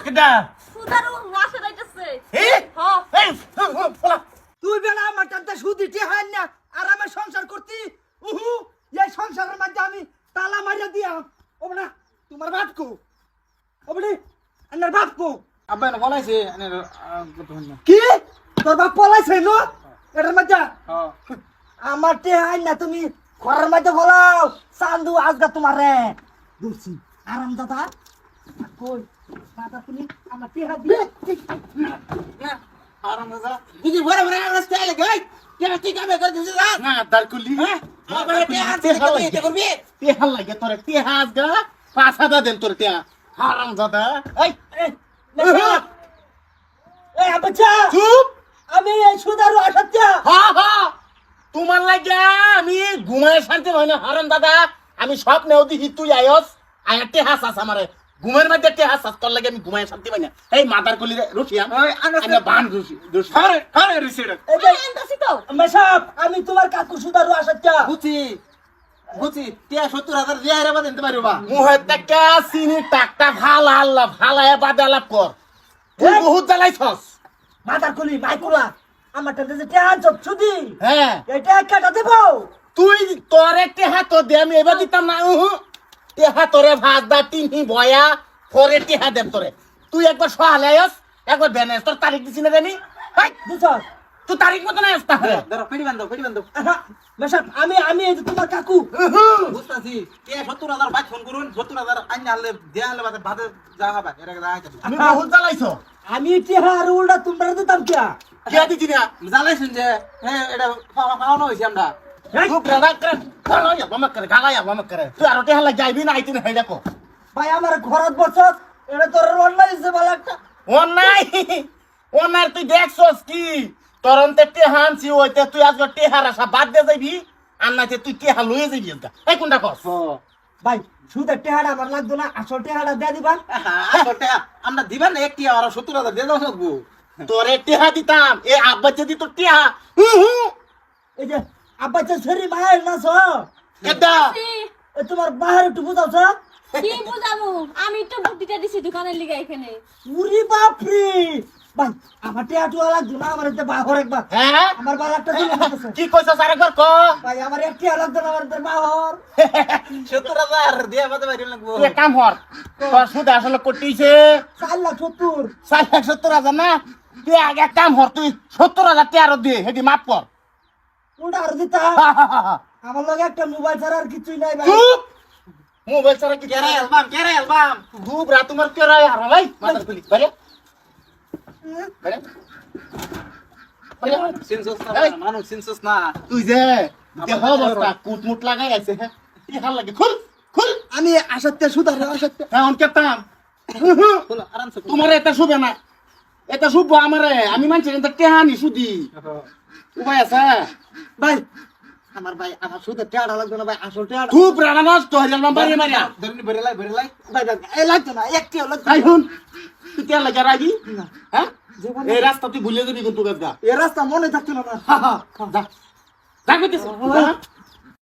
কেডা সুদারু রাশে যাইতেছে এ হ্যাঁ এই পোলা তুই বেলা আমার টানতে সুদিটি হয় না আর আমি সংসার করতি উহু এই সংসারের মধ্যে আমি তালা মারিয়া দিয়া ও না তোমার বাপ কো ওবড়ি আন্নার বাপ কো আব্বা না বলাইছে এনে কি তোর বাপ পলাইছে নো এটার মধ্যে হ্যাঁ আমার টে হয় না তুমি ঘরের মধ্যে বলাও চান্দু আজগা তোমারে দুসি আরাম দাদা কই দাদা তুমি আমার টে হাত দিয়ে আরাম দাদা তুই বড় বড় রাস্তা আলে গাই কেন কি কামে করে দিছিস না দারকুলি হ্যাঁ আবার তে হাতে তে করবি তে হাল লাগে তোর তে হাস গা 5000 দেন তোর তে হারাম দাদা এই এই আচ্ছা চুপ আমি এই সুদারু আসাচ্ছা হ্যাঁ হ্যাঁ তোমার লাগে আমি ঘুমায় শান্তি হয় না হারাম দাদা আমি স্বপ্নেও দেখি তুই আয়স আয়াতে হাসাস আমারে ঘুমের মধ্যে তে হাসাস তোর লাগে আমি ঘুমায় শান্তি পাই না এই মাদার কলি রুশিয়া আমি বান রুশি আরে আরে রুশি রে এই যে আনতাছি তো মেশাপ আমি তোমার কাকু সুদারু আসাচ্ছা বুঝি বুঝি তে 70000 দিয়া রে বাদ দিতে পারো বা মুহে টাকা সিনি টাকটা ভালা আল্লাহ ভালায়া বাদালা কর তুই বহুত জ্বালাইছস মাদার কলি মাইকুলা আমার টানতে যে টে আনছ ছুদি হ্যাঁ এটা কাটা দেবো তুই তোর একটা হাত দে আমি এবার দিতাম না টেহা তোরে ভাত দা তিনহি বয়া পরে টেহা দেব তোরে তুই একবার সহালে আয়স একবার বেনেস তোর তারিখ দিছি না জানি হাই বুঝছস তুই তারিখ মতো না আসতা ধরো পেড়ি বান্ধব মেশাপ আমি এই যে তোমার কাকু বুঝতাছি কে 70000 ভাই ফোন করুন 70000 আইনা হলে দেয়া হলে বাদে ভাতে যা হবে এর আগে যাইতে আমি বহুত জ্বালাইছো আমি টেহা আর উল্টা তোমরা দিতাম কিয়া কে দিছি না জ্বালাইছেন যে হ্যাঁ এটা পাওনা হইছে আমরা খুব রাগ করে গালায়া বামা করে তুই আর টেহা লাগে যাইবি না আইতি না হেডা কো ভাই আমার ঘরত বসছ এটা তোর অনলাইন দিছে ভালো একটা অন্যায় তুই দেখছস কি তোর অন্তে টেহা আনছি ওইতে তুই আজকে টেহার আশা বাদ দিয়ে যাবি আর নাইতে তুই টেহা লয়ে যাবি এটা এই কোনটা কস ভাই সুদের টেহাটা আমার লাগতো না আসল টেহাটা দিয়ে দিবা আমরা দিবেন না একটি আর 70000 দিয়ে দাও সবগু তোরে টেহা দিতাম এ আব্বা যদি তোর টেহা এই যে আব্বা যে সেরি মায়ের না ছ কেডা এ তোমার বাহির একটু বুঝাওছ কি বুঝাবো আমি তো বুদ্ধিটা দিছি দোকানের লিগে এখানে উরি বাপরে ভাই আমার টেহাটু লাগতো না আমার এতে বাহর একবার হ্যাঁ আমার বাল একটা দিলে হইতেছে কি কইছস আরেকবার ক ভাই আমার একটি লাগতো না আমার এতে বাহর 70000 দিয়ে বাদে বাইরে লাগবো তুই কাম কর তোর সুদ আসলে কটিছে 4,70,000 70000 না তুই আগে এক কাম কর তুই 70000 টাকা আর দে হেডি মাফ কর ওটা আর দিতা আমার লগে একটা মোবাইল ছাড়া আর কিছুই নাই ভাই চুপ মোবাইল ছাড়া কি কেরে অ্যালবাম খুব রাত তোমার কেরে আর ভাই মাথার খুলি বাইরে বাইরে মানুষ সিনসস না তুই যে দেহ অবস্থা কুটমুট লাগাই আছে কি হাল লাগে খুল খুল আমি আসাতে সুদার আসাতে এখন কেতাম আরামসে তোমার এটা শুবে না এটা শুভ আমারে আমি মানছি এটা টেহানি সুদি উপায় আছে ভাই আমার ভাই আমার সুদের টেহাটা লাগতো না ভাই আসল টেহাটা খুব রানা নষ্ট হয়ে গেল বাড়ি মারিয়া ধরনি বেরে লাই ভাই ভাই এই লাগতো না একটি লাগতো তাই শুন তুই কে লাগে রাগি হ্যাঁ জীবনে এই রাস্তা তুই ভুলে যাবি কিন্তু গাছ গা এই রাস্তা মনে থাকতো না যা যা কইতেছ